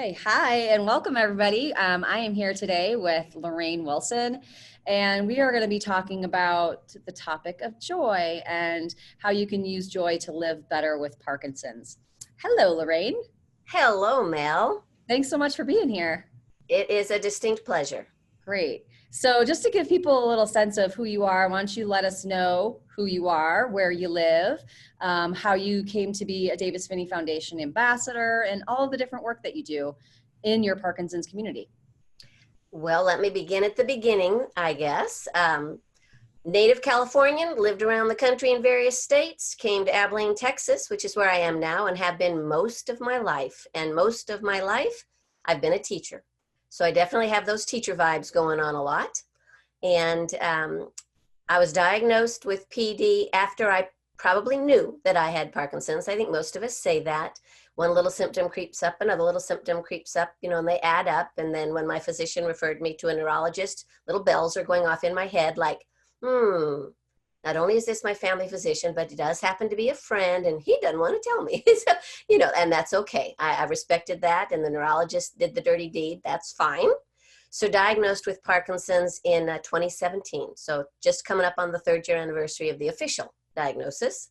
Okay, hi, and welcome everybody. I am here today with Lorraine Wilson, and we are going to be talking about the topic of joy and how you can use joy to live better with Parkinson's. Hello, Lorraine. Hello, Mel. Thanks so much for being here. It is a distinct pleasure. Great. So, just to give people a little sense of who you are, why don't you let us know who you are, where you live, how you came to be a Davis Phinney Foundation ambassador, and all the different work that you do in your Parkinson's community. Well, let me begin at the beginning, I guess. Native Californian, lived around the country in various states, came to Abilene, Texas, which is where I am now and have been most of my life. And most of my life, I've been a teacher. So I definitely have those teacher vibes going on a lot. And I was diagnosed with PD after I probably knew that I had Parkinson's. I think most of us say that. One little symptom creeps up, another little symptom creeps up, and they add up. And then when my physician referred me to a neurologist, little bells are going off in my head like, not only is this my family physician, but he does happen to be a friend and he doesn't want to tell me. So, and that's okay. I respected that. And the neurologist did the dirty deed. That's fine. So diagnosed with Parkinson's in 2017. So just coming up on the 3rd year anniversary of the official diagnosis.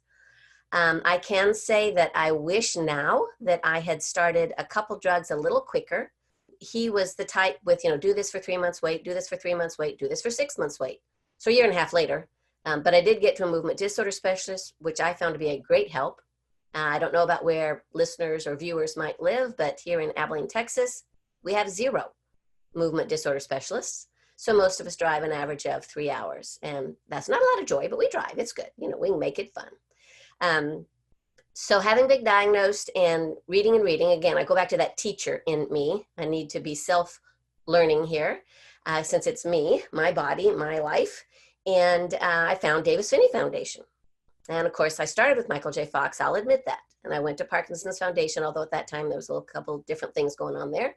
I can say that I wish now that I had started a couple drugs a little quicker. He was the type with, do this for 3 months, wait, do this for 3 months, wait, do this for 6 months, wait. So a year and a half later, but I did get to a movement disorder specialist, which I found to be a great help. I don't know about where listeners or viewers might live, but here in Abilene, Texas, we have 0 movement disorder specialists. So most of us drive an average of 3 hours, and that's not a lot of joy, but we drive. It's good. We can make it fun. So having been diagnosed and reading, again, I go back to that teacher in me. I need to be self-learning here since it's me, my body, my life. And I found Davis Phinney Foundation. And of course, I started with Michael J. Fox, I'll admit that. And I went to Parkinson's Foundation, although at that time there was a couple different things going on there.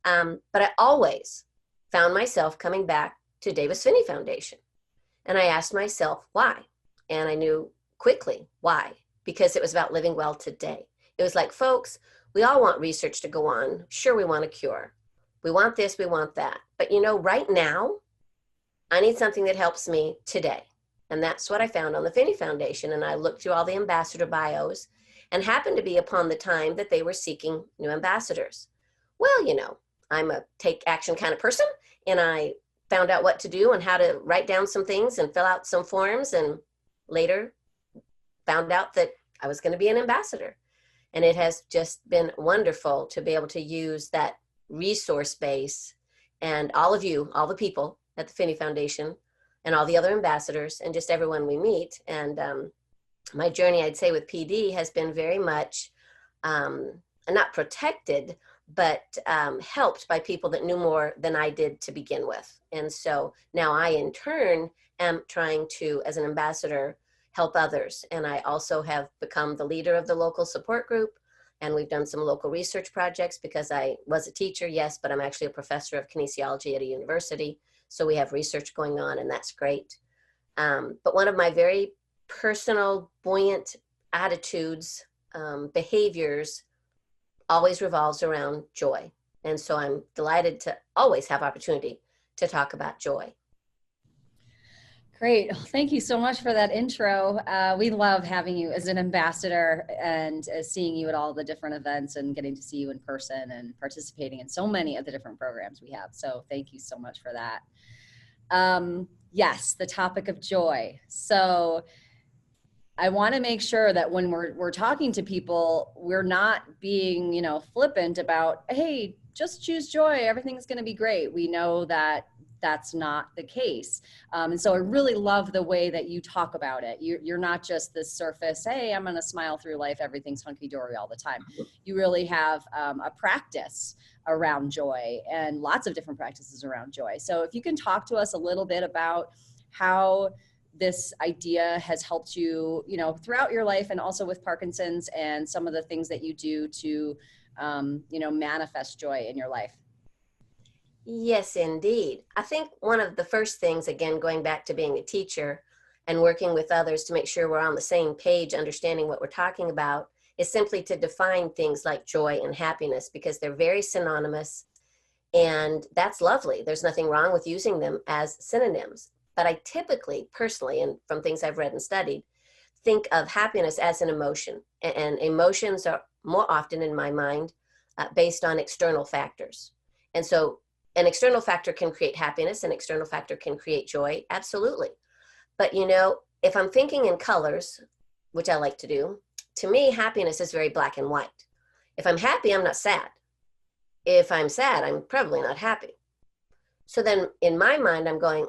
But I always found myself coming back to Davis Phinney Foundation. And I asked myself, why? And I knew quickly why, because it was about living well today. It was like, folks, we all want research to go on. Sure, we want a cure. We want this, we want that. But right now, I need something that helps me today. And that's what I found on the Phinney Foundation. And I looked through all the ambassador bios and happened to be upon the time that they were seeking new ambassadors. Well, I'm a take action kind of person, and I found out what to do and how to write down some things and fill out some forms, and later found out that I was going to be an ambassador. And it has just been wonderful to be able to use that resource base and all of you, all the people at the Phinney Foundation and all the other ambassadors and just everyone we meet. And my journey, I'd say, with PD has been very much not protected, but helped by people that knew more than I did to begin with. And so now I, in turn, am trying to, as an ambassador, help others. And I also have become the leader of the local support group. And we've done some local research projects because I was a teacher, yes, but I'm actually a professor of kinesiology at a university. So we have research going on, and that's great. But one of my very personal, buoyant attitudes, behaviors, always revolves around joy. And so I'm delighted to always have opportunity to talk about joy. Great. Thank you so much for that intro. We love having you as an ambassador and seeing you at all the different events and getting to see you in person and participating in so many of the different programs we have. So thank you so much for that. Yes, the topic of joy. So I want to make sure that when we're talking to people, we're not being, flippant about, hey, just choose joy. Everything's going to be great. We know that that's not the case. And so I really love the way that you talk about it. You're not just this surface, hey, I'm going to smile through life. Everything's hunky-dory all the time. You really have a practice around joy and lots of different practices around joy. So if you can talk to us a little bit about how this idea has helped you, throughout your life and also with Parkinson's and some of the things that you do to, manifest joy in your life. Yes, indeed. I think one of the first things, again, going back to being a teacher and working with others to make sure we're on the same page, understanding what we're talking about, is simply to define things like joy and happiness because they're very synonymous. And that's lovely. There's nothing wrong with using them as synonyms. But I typically, personally, and from things I've read and studied, think of happiness as an emotion. And emotions are more often, in my mind, based on external factors. And so an external factor can create happiness, an external factor can create joy, absolutely. But if I'm thinking in colors, which I like to do, to me, happiness is very black and white. If I'm happy, I'm not sad. If I'm sad, I'm probably not happy. So then in my mind, I'm going,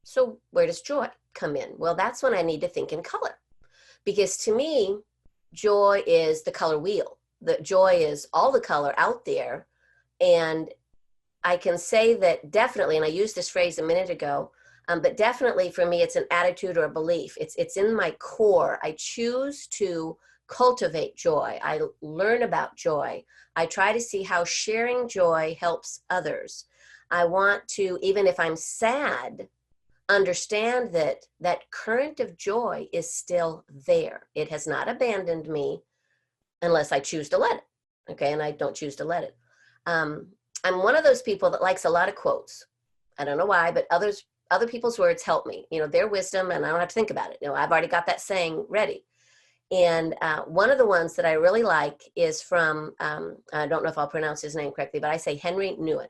so where does joy come in? Well, that's when I need to think in color. Because to me, joy is the color wheel. The joy is all the color out there. And I can say that definitely, and I used this phrase a minute ago, but definitely for me, it's an attitude or a belief. It's in my core. I choose to cultivate joy. I learn about joy. I try to see how sharing joy helps others. I want to, even if I'm sad, understand that that current of joy is still there. It has not abandoned me unless I choose to let it. Okay, and I don't choose to let it. I'm one of those people that likes a lot of quotes. I don't know why, but other people's words help me. Their wisdom, and I don't have to think about it. I've already got that saying ready. And one of the ones that I really like is from, I don't know if I'll pronounce his name correctly, but I say Henry Nouwen.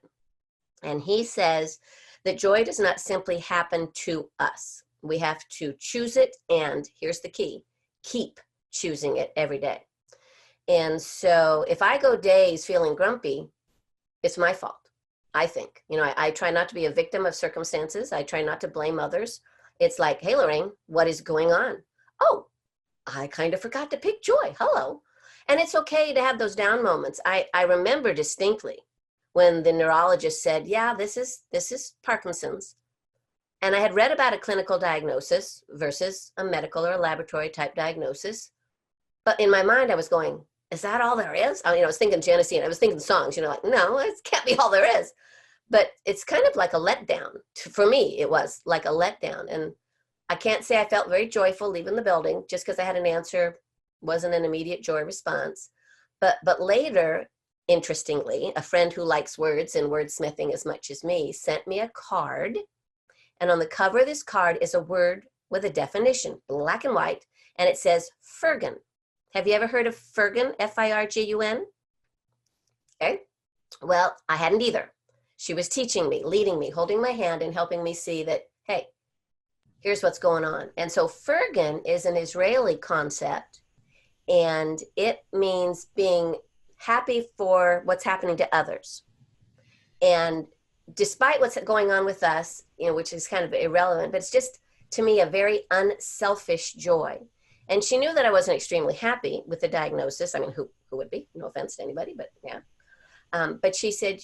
And he says that joy does not simply happen to us. We have to choose it. And here's the key, keep choosing it every day. And so if I go days feeling grumpy, it's my fault, I think. I try not to be a victim of circumstances. I try not to blame others. It's like, hey, Lorraine, what is going on? Oh, I kind of forgot to pick joy. Hello. And it's okay to have those down moments. I remember distinctly when the neurologist said, yeah, this is Parkinson's. And I had read about a clinical diagnosis versus a medical or a laboratory type diagnosis. But in my mind, I was going, is that all there is? I was thinking Genesee, and I was thinking songs, like, no, it can't be all there is. But it's kind of like a letdown. For me, it was like a letdown. And I can't say I felt very joyful leaving the building just because I had an answer, wasn't an immediate joy response. But later, interestingly, a friend who likes words and wordsmithing as much as me sent me a card. And on the cover of this card is a word with a definition, black and white, and it says Fergun. Have you ever heard of Fergun, F-I-R-G-U-N? Okay. Well, I hadn't either. She was teaching me, leading me, holding my hand and helping me see that, hey, here's what's going on. And so Fergun is an Israeli concept, and it means being happy for what's happening to others. And despite what's going on with us, which is kind of irrelevant, but it's just, to me, a very unselfish joy. And she knew that I wasn't extremely happy with the diagnosis. I mean, who would be? No offense to anybody, but yeah. But she said,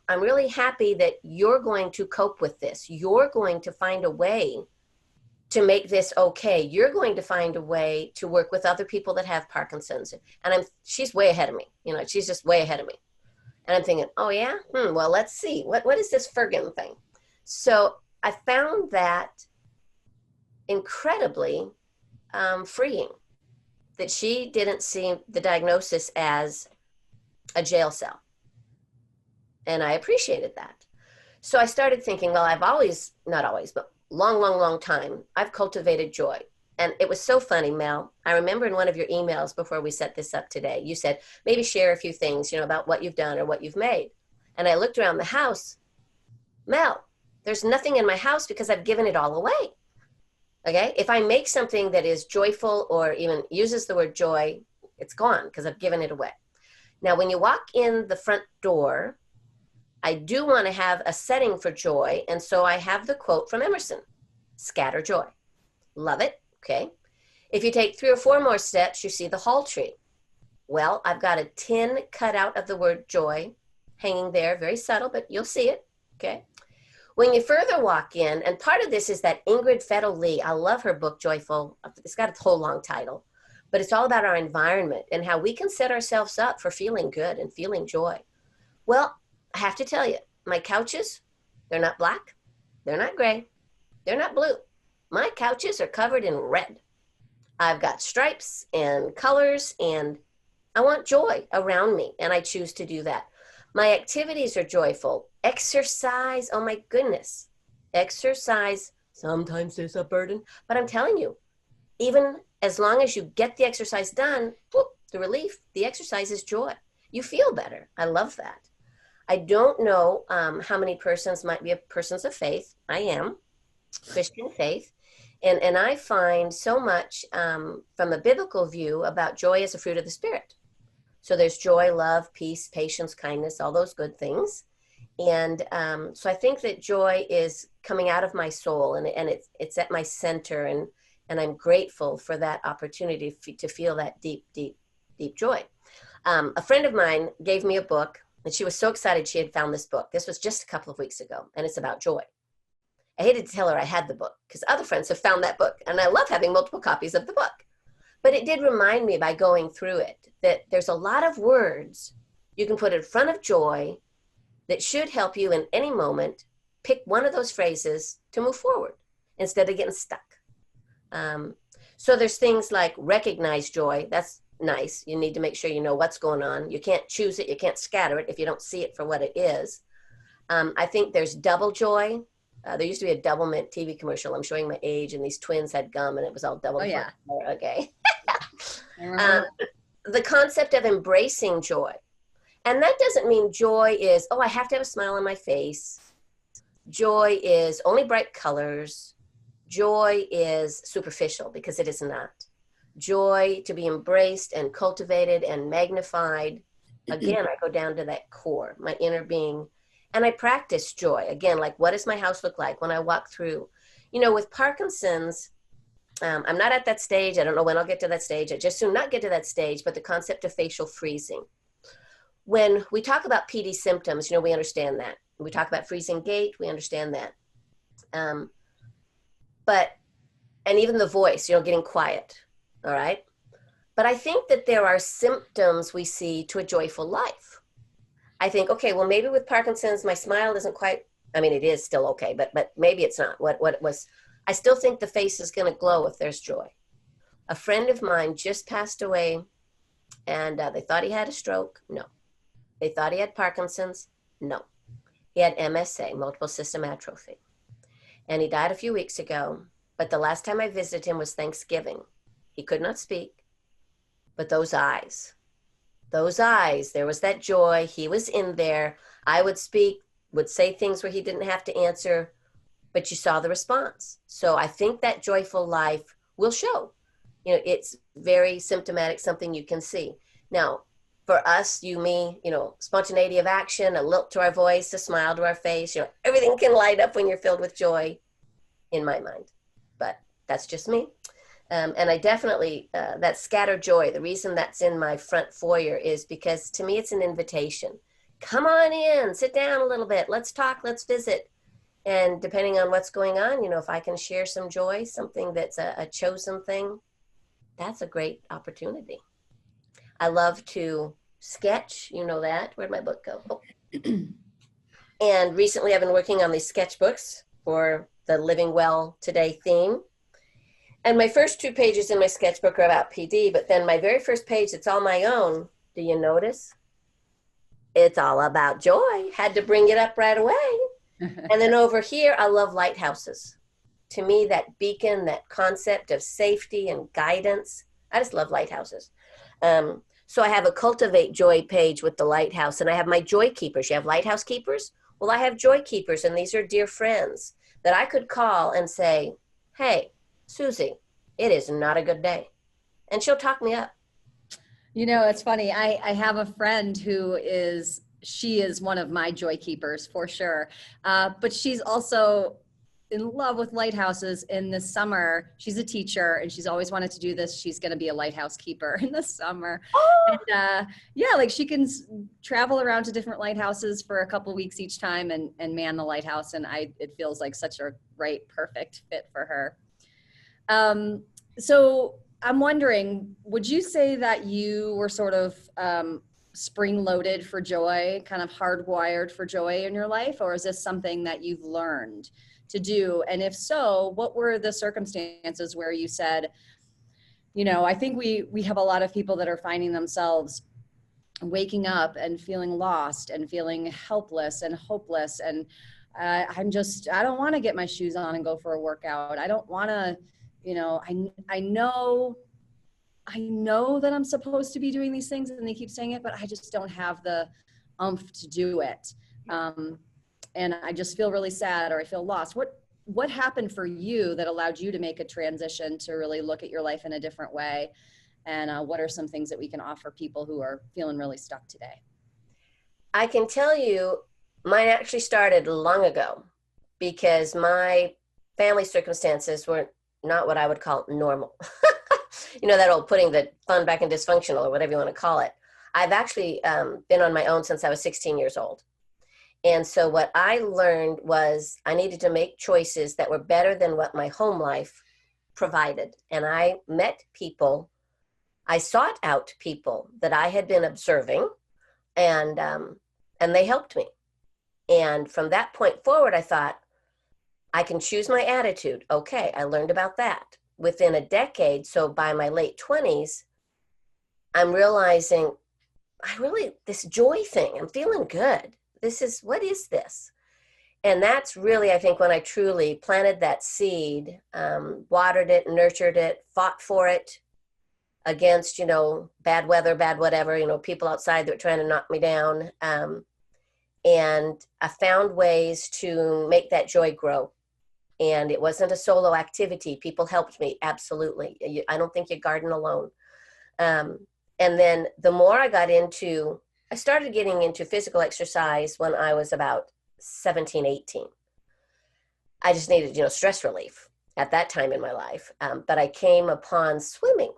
I'm really happy that you're going to cope with this. You're going to find a way to make this okay. You're going to find a way to work with other people that have Parkinson's. And she's way ahead of me. She's just way ahead of me. And I'm thinking, oh yeah? Well, let's see. What is this Fergun thing? So I found that incredibly freeing, that she didn't see the diagnosis as a jail cell. And I appreciated that. So I started thinking, well, I've always, not always, but long time, I've cultivated joy. And it was so funny, Mel. I remember in one of your emails before we set this up today, you said, maybe share a few things, about what you've done or what you've made. And I looked around the house. Mel, there's nothing in my house because I've given it all away. Okay, if I make something that is joyful or even uses the word joy, it's gone because I've given it away. Now, when you walk in the front door, I do want to have a setting for joy. And so I have the quote from Emerson, scatter joy. Love it. Okay. If you take 3 or 4 more steps, you see the hall tree. Well, I've got a tin cut out of the word joy hanging there, very subtle, but you'll see it. Okay. When you further walk in, and part of this is that Ingrid Fettel-Lee, I love her book, Joyful. It's got a whole long title, but it's all about our environment and how we can set ourselves up for feeling good and feeling joy. Well, I have to tell you, my couches, they're not black, they're not gray, they're not blue. My couches are covered in red. I've got stripes and colors, and I want joy around me, and I choose to do that. My activities are joyful. Exercise, oh my goodness. Exercise, sometimes there's a burden, but I'm telling you, even as long as you get the exercise done, whoop, the relief, the exercise is joy. You feel better. I love that. I don't know how many persons might be persons of faith. I am Christian faith. And I find so much from a biblical view about joy as a fruit of the Spirit. So there's joy, love, peace, patience, kindness, all those good things. And so I think that joy is coming out of my soul, and it's at my center, and I'm grateful for that opportunity to feel that deep, deep, deep joy. A friend of mine gave me a book, and she was so excited she had found this book. This was just a couple of weeks ago, and it's about joy. I hated to tell her I had the book because other friends have found that book, and I love having multiple copies of the book. But it did remind me by going through it that there's a lot of words you can put in front of joy that should help you in any moment pick one of those phrases to move forward instead of getting stuck. So there's things like recognize joy. That's nice. You need to make sure you know what's going on. You can't choose it. You can't scatter it if you don't see it for what it is. I think there's double joy. There used to be a Double Mint TV commercial. I'm showing my age, and these twins had gum, and it was all double. Oh, yeah. Okay. The concept of embracing joy. And that doesn't mean joy is, oh, I have to have a smile on my face. Joy is only bright colors. Joy is superficial, because it is not. Joy to be embraced and cultivated and magnified. Again, I go down to that core, my inner being. And I practice joy. Again, like, what does my house look like when I walk through? You know, with Parkinson's, I'm not at that stage. I don't know when I'll get to that stage. I just soon not get to that stage, but the concept of facial freezing. When we talk about PD symptoms, you know, we understand that. We talk about freezing gait, we understand that. And even the voice, you know, getting quiet, all right? But I think that there are symptoms we see to a joyful life. I think, okay, well, maybe with Parkinson's, my smile isn't quite, I mean, it is still okay, but maybe it's not what it was. I still think the face is going to glow if there's joy. A friend of mine just passed away, and they thought he had a stroke. No. They thought he had Parkinson's. No. He had MSA, multiple system atrophy. And he died a few weeks ago, but the last time I visited him was Thanksgiving. He could not speak, but those eyes, there was that joy. He was in there. I would speak, would say things where he didn't have to answer, but you saw the response. So I think that joyful life will show. You know, it's very symptomatic, something you can see. Now, for us, you, me, you know, spontaneity of action, a lilt to our voice, a smile to our face, you know, everything can light up when you're filled with joy, in my mind. But that's just me. And I definitely, that scattered joy, the reason that's in my front foyer is because to me, it's an invitation. Come on in, sit down a little bit. Let's talk, let's visit. And depending on what's going on, you know, if I can share some joy, something that's a chosen thing, that's a great opportunity. I love to sketch, you know that. Where'd my book go? Oh. And recently I've been working on these sketchbooks for the Living Well Today theme. And my first 2 pages in my sketchbook are about PD, but then my very first page, it's all my own. Do you notice? It's all about joy. Had to bring it up right away. And then over here, I love lighthouses. To me, that beacon, that concept of safety and guidance, I just love lighthouses. So I have a cultivate joy page with the lighthouse, and I have my joy keepers. You have lighthouse keepers? Well, I have joy keepers, and these are dear friends that I could call and say, hey, Susie, it is not a good day. And she'll talk me up. You know, it's funny. I have a friend who she is one of my joy keepers for sure. But she's also in love with lighthouses. In the summer, she's a teacher and she's always wanted to do this. She's going to be a lighthouse keeper in the summer. Oh. And yeah, like she can travel around to different lighthouses for a couple weeks each time and man the lighthouse. And it feels like such a right, perfect fit for her. So I'm wondering, would you say that you were sort of spring-loaded for joy, kind of hardwired for joy in your life, or is this something that you've learned to do? And if so, what were the circumstances where you said, you know, I think we have a lot of people that are finding themselves waking up and feeling lost and feeling helpless and hopeless. And I don't want to get my shoes on and go for a workout. I don't want to, you know, I know that I'm supposed to be doing these things and they keep saying it, but I just don't have the umph to do it. And I just feel really sad, or I feel lost. What happened for you that allowed you to make a transition to really look at your life in a different way? And what are some things that we can offer people who are feeling really stuck today? I can tell you mine actually started long ago because my family circumstances were not what I would call normal. You know, that old putting the fun back in dysfunctional or whatever you want to call it. I've actually been on my own since I was 16 years old. And so what I learned was I needed to make choices that were better than what my home life provided. And I met people, I sought out people that I had been observing, and they helped me. And from that point forward, I thought, I can choose my attitude. Okay, I learned about that. Within a decade, so by my late 20s, I'm realizing this joy thing, I'm feeling good. What is this? And that's really, I think, when I truly planted that seed, watered it, nurtured it, fought for it against, you know, bad weather, bad whatever, you know, people outside that were trying to knock me down. And I found ways to make that joy grow. And it wasn't a solo activity. People helped me, absolutely. I don't think you garden alone. And then the more I started getting into physical exercise when I was about 17, 18. I just needed, you know, stress relief at that time in my life. But I came upon swimming.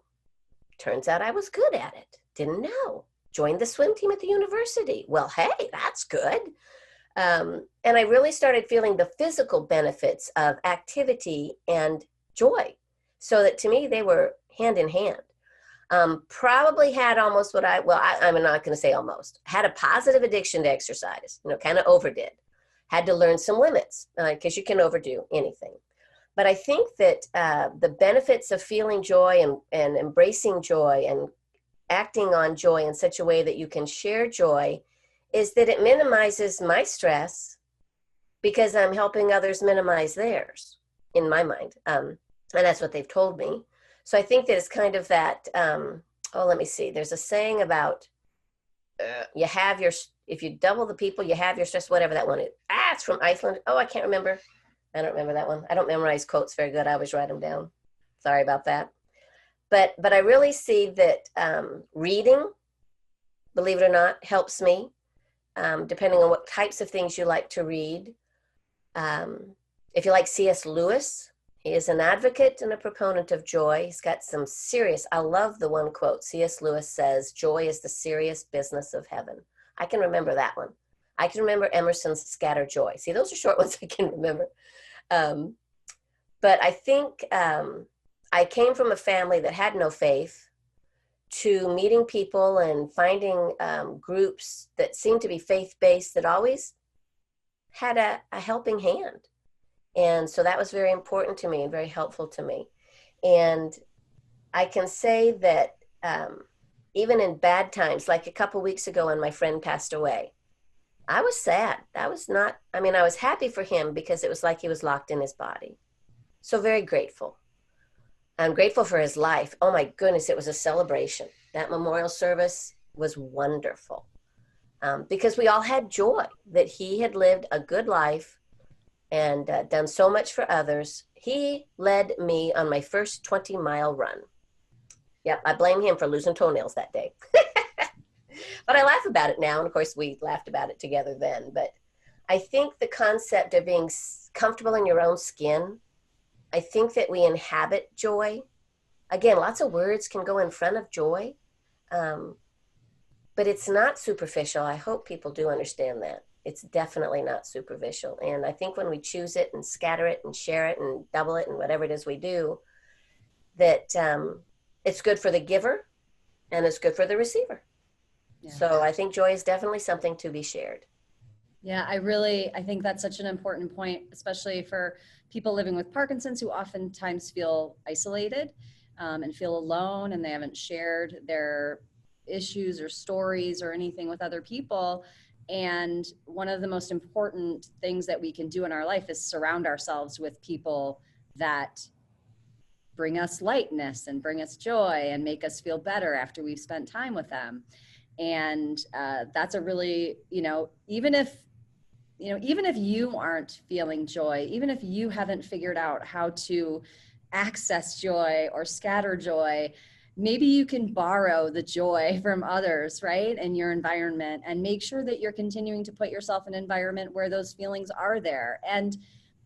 Turns out I was good at it. Didn't know. Joined the swim team at the university. Well, hey, that's good. And I really started feeling the physical benefits of activity and joy. So that to me, they were hand in hand. Probably had almost I'm not going to say almost, had a positive addiction to exercise, you know, kind of overdid. Had to learn some limits because you can overdo anything. But I think that the benefits of feeling joy and embracing joy and acting on joy in such a way that you can share joy is that it minimizes my stress because I'm helping others minimize theirs, in my mind. And that's what they've told me. So I think that it's kind of that, let me see. There's a saying about if you double the people, you have your stress, whatever that one is. It's from Iceland. Oh, I can't remember. I don't remember that one. I don't memorize quotes very good. I always write them down. Sorry about that. But I really see that reading, believe it or not, helps me, depending on what types of things you like to read. If you like C.S. Lewis, he is an advocate and a proponent of joy. He's got some I love the one quote. C.S. Lewis says, "Joy is the serious business of heaven." I can remember that one. I can remember Emerson's "Scattered Joy." See, those are short ones I can remember. But I think I came from a family that had no faith to meeting people and finding groups that seemed to be faith-based that always had a helping hand. And so that was very important to me and very helpful to me. And I can say that even in bad times, like a couple weeks ago when my friend passed away, I was sad. I was happy for him because it was like he was locked in his body. So very grateful. I'm grateful for his life. Oh my goodness, it was a celebration. That memorial service was wonderful because we all had joy that he had lived a good life and done so much for others. He led me on my first 20-mile run. Yep, I blame him for losing toenails that day. But I laugh about it now. And of course, we laughed about it together then. But I think the concept of being comfortable in your own skin, I think that we inhabit joy. Again, lots of words can go in front of joy. But it's not superficial. I hope people do understand that. It's definitely not superficial. And I think when we choose it and scatter it and share it and double it and whatever it is we do, that it's good for the giver and it's good for the receiver. Yeah. So I think joy is definitely something to be shared. Yeah, I think that's such an important point, especially for people living with Parkinson's who oftentimes feel isolated. and feel alone, and they haven't shared their issues or stories or anything with other people. And one of the most important things that we can do in our life is surround ourselves with people that bring us lightness and bring us joy and make us feel better after we've spent time with them. And that's a really, even if you aren't feeling joy, even if you haven't figured out how to access joy or scatter joy, maybe you can borrow the joy from others, right? In your environment, and make sure that you're continuing to put yourself in an environment where those feelings are there. And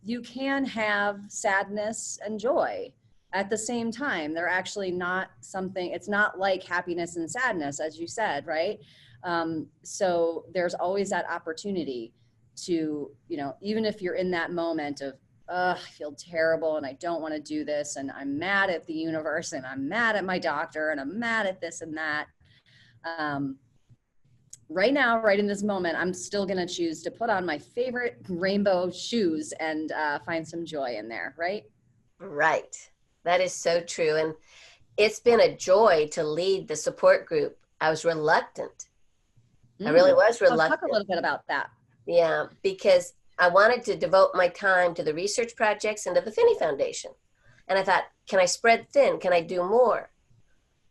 you can have sadness and joy at the same time. They're actually not something, it's not like happiness and sadness, as you said, right? So there's always that opportunity to, even if you're in that moment of, I feel terrible and I don't want to do this, and I'm mad at the universe, and I'm mad at my doctor, and I'm mad at this and that. Right now, right in this moment, I'm still going to choose to put on my favorite rainbow shoes and find some joy in there, right? Right. That is so true. And it's been a joy to lead the support group. I was reluctant. I really was reluctant. Talk a little bit about that. Yeah, because I wanted to devote my time to the research projects and to the Phinney Foundation. And I thought, can I spread thin? Can I do more?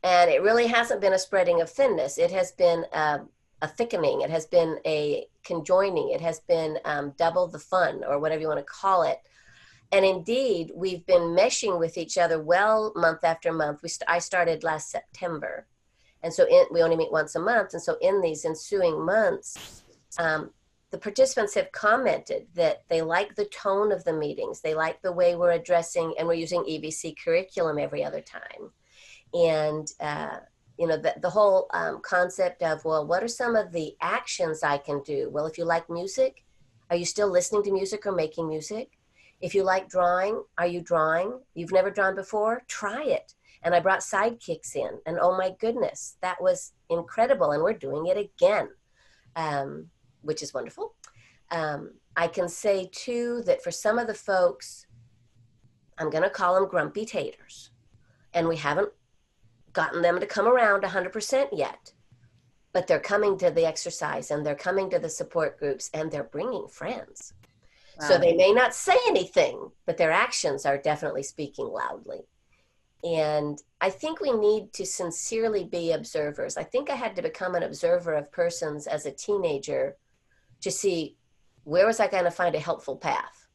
And it really hasn't been a spreading of thinness. It has been a thickening. It has been a conjoining. It has been double the fun, or whatever you want to call it. And indeed, we've been meshing with each other well month after month. I started last September. And so we only meet once a month. And so in these ensuing months, the participants have commented that they like the tone of the meetings. They like the way we're addressing, and we're using EBC curriculum every other time. And, the whole concept of, well, what are some of the actions I can do? Well, if you like music, are you still listening to music or making music? If you like drawing, are you drawing? You've never drawn before? Try it. And I brought sidekicks in, and oh my goodness, that was incredible. And we're doing it again, which is wonderful. I can say too that for some of the folks, I'm going to call them grumpy taters, and we haven't gotten them to come around 100% yet, but they're coming to the exercise, and they're coming to the support groups, and they're bringing friends. Wow. So they may not say anything, but their actions are definitely speaking loudly. And I think we need to sincerely be observers. I think I had to become an observer of persons as a teenager to see, where was I going to find a helpful path,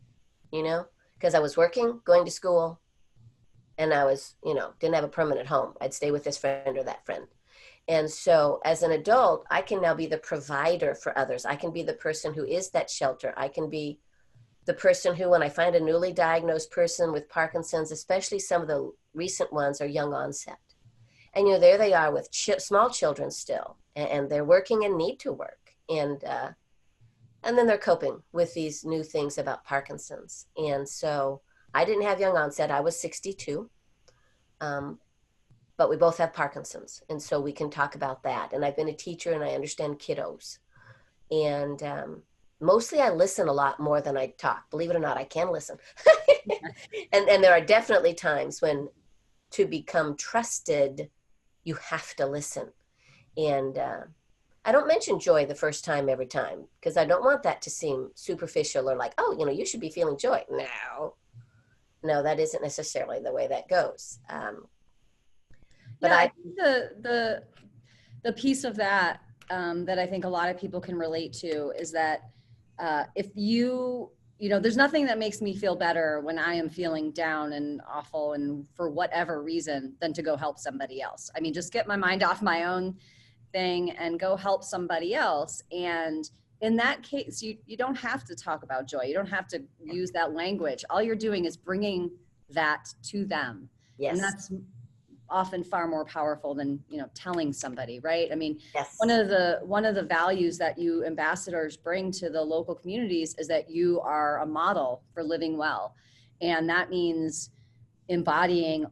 because I was working, going to school, and I was, didn't have a permanent home. I'd stay with this friend or that friend. And so as an adult, I can now be the provider for others. I can be the person who is that shelter. I can be the person who, when I find a newly diagnosed person with Parkinson's, especially some of the recent ones are young onset. And, there they are with small children still, and they're working and need to work. And then they're coping with these new things about Parkinson's. And so I didn't have young onset. I was 62. But we both have Parkinson's. And so we can talk about that. And I've been a teacher, and I understand kiddos. And mostly I listen a lot more than I talk. Believe it or not, I can listen. and there are definitely times when, to become trusted, you have to listen. And I don't mention joy the first time every time, because I don't want that to seem superficial or like, oh, you should be feeling joy. No, that isn't necessarily the way that goes. But yeah, I think the piece of that that I think a lot of people can relate to is that if there's nothing that makes me feel better when I am feeling down and awful and for whatever reason than to go help somebody else. I mean, just get my mind off my own thing and go help somebody else. And in that case, you don't have to talk about joy. You don't have to use that language. All you're doing is bringing that to them. Yes. And that's often far more powerful than, telling somebody, right? I mean, yes. One of the values that you ambassadors bring to the local communities is that you are a model for living well. And that means embodying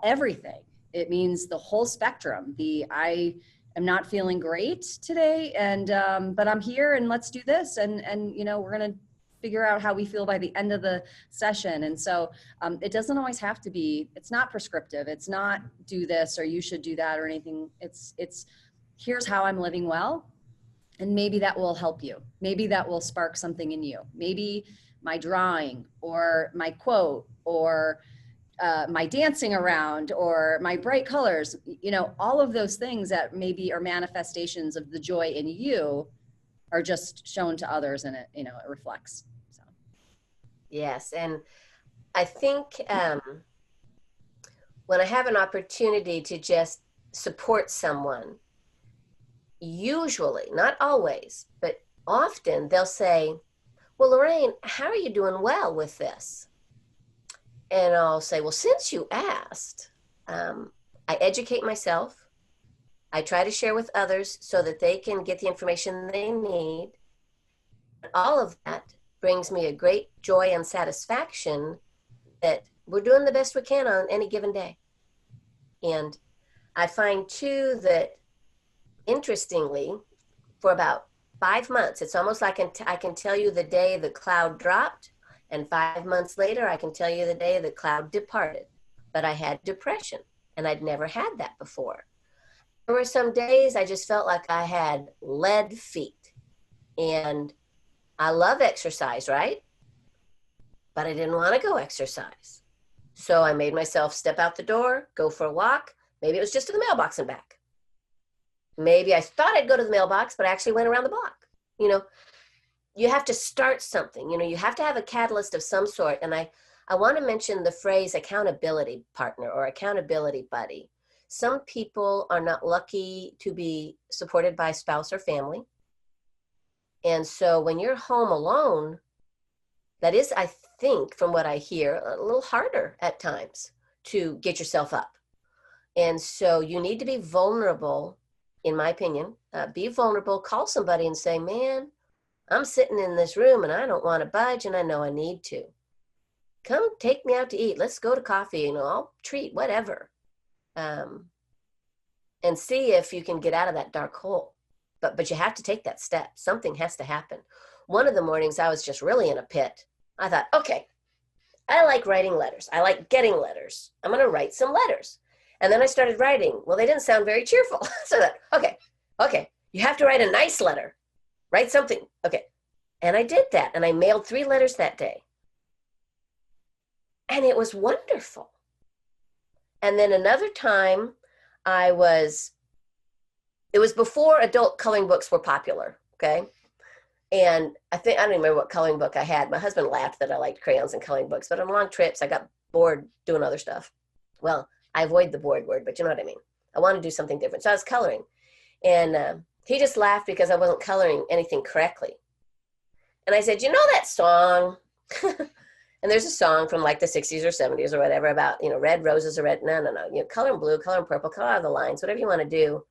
everything. It means the whole spectrum. I am not feeling great today, and but I'm here, and let's do this, and we're going to figure out how we feel by the end of the session. And so it doesn't always have to be, it's not prescriptive. It's not do this or you should do that or anything. It's here's how I'm living well. And maybe that will help you. Maybe that will spark something in you. Maybe my drawing or my quote or my dancing around or my bright colors, you know, all of those things that maybe are manifestations of the joy in you are just shown to others, and it, you know, it reflects. So. Yes. And I think when I have an opportunity to just support someone, usually, not always, but often they'll say, well, Lorraine, how are you doing well with this? And I'll say, well, since you asked, I educate myself. I try to share with others so that they can get the information they need. All of that brings me a great joy and satisfaction that we're doing the best we can on any given day. And I find too that, interestingly, for about 5 months, it's almost like I can tell you the day the cloud dropped, and 5 months later, I can tell you the day the cloud departed. But I had depression, and I'd never had that before. There were some days I just felt like I had lead feet. And I love exercise, right? But I didn't want to go exercise. So I made myself step out the door, go for a walk. Maybe it was just to the mailbox and back. Maybe I thought I'd go to the mailbox, but I actually went around the block. You know, you have to start something. You know, you have to have a catalyst of some sort. And I want to mention the phrase accountability partner or accountability buddy. Some people are not lucky to be supported by spouse or family. And so when you're home alone, that is, I think, from what I hear, a little harder at times to get yourself up. And so you need to be vulnerable, in my opinion. Be vulnerable, call somebody and say, man, I'm sitting in this room and I don't want to budge and I know I need to. Come take me out to eat. Let's go to coffee, you know, I'll treat, whatever. And see if you can get out of that dark hole. But you have to take that step. Something has to happen. One of the mornings I was just really in a pit. I thought, okay, I like writing letters. I like getting letters. I'm going to write some letters. And then I started writing. Well, they didn't sound very cheerful. So I thought, okay, you have to write a nice letter. Write something. Okay. And I did that. And I mailed 3 letters that day. And it was wonderful. And then another time it was before adult coloring books were popular, okay? And I don't remember what coloring book I had. My husband laughed that I liked crayons and coloring books, but on long trips, I got bored doing other stuff. Well, I avoid the bored word, but you know what I mean. I want to do something different. So I was coloring. And he just laughed because I wasn't coloring anything correctly. And I said, you know that song? And there's a song from like the 60s or 70s or whatever about, you know, red roses are red. No. You know, color in blue, color in purple, color out the lines, whatever you want to do.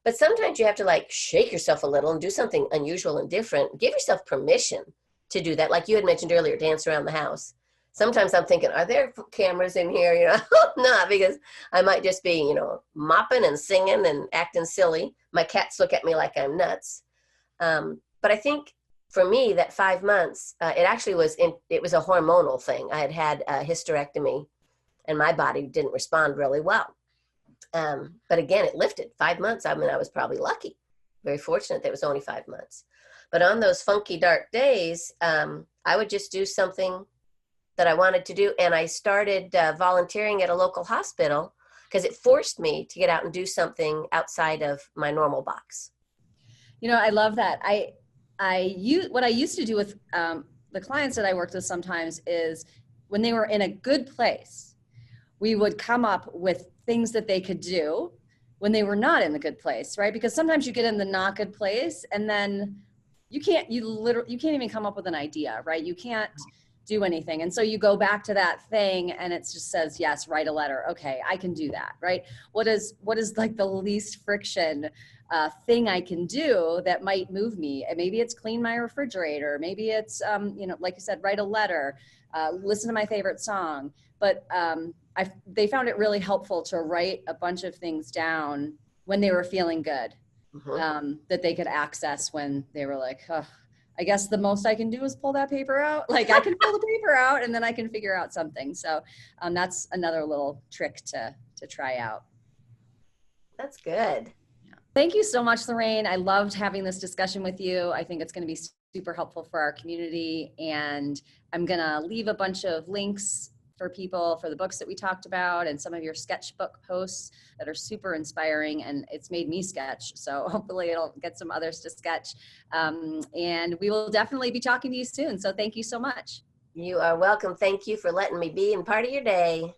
But sometimes you have to like shake yourself a little and do something unusual and different. Give yourself permission to do that. Like you had mentioned earlier, dance around the house. Sometimes I'm thinking, are there cameras in here? You know, I hope not, because I might just be, you know, mopping and singing and acting silly. My cats look at me like I'm nuts. But I think for me, that 5 months, it actually was it was a hormonal thing. I had a hysterectomy, and my body didn't respond really well. But again, it lifted 5 months. I mean, I was probably lucky, very fortunate that it was only 5 months. But on those funky, dark days, I would just do something that I wanted to do. And I started volunteering at a local hospital because it forced me to get out and do something outside of my normal box. You know, I love that. What I used to do with the clients that I worked with sometimes is when they were in a good you we would come up with things that they could do when they were not in the good place, right? Because sometimes you get in the not good place and then you can't even come up with an idea, right? You can't do anything. And so you go back to that thing and it just says, yes, write a letter. Okay, I can do that, right? What is like the least friction thing I can do that might move me? And maybe it's clean my refrigerator. Maybe it's, like you said, write a letter, listen to my favorite song. But they found it really helpful to write a bunch of things down when they were feeling good, that they could access when they were like, oh, I guess the most I can do is pull that paper out. Like I can pull the paper out and then I can figure out something. So that's another little trick to try out. That's good. Thank you so much, Lorraine. I loved having this discussion with you. I think it's going to be super helpful for our community. And I'm going to leave a bunch of links for people for the books that we talked about and some of your sketchbook posts that are super inspiring, and it's made me sketch. So hopefully it'll get some others to sketch. And we will definitely be talking to you soon. So thank you so much. You are welcome. Thank you for letting me be in part of your day.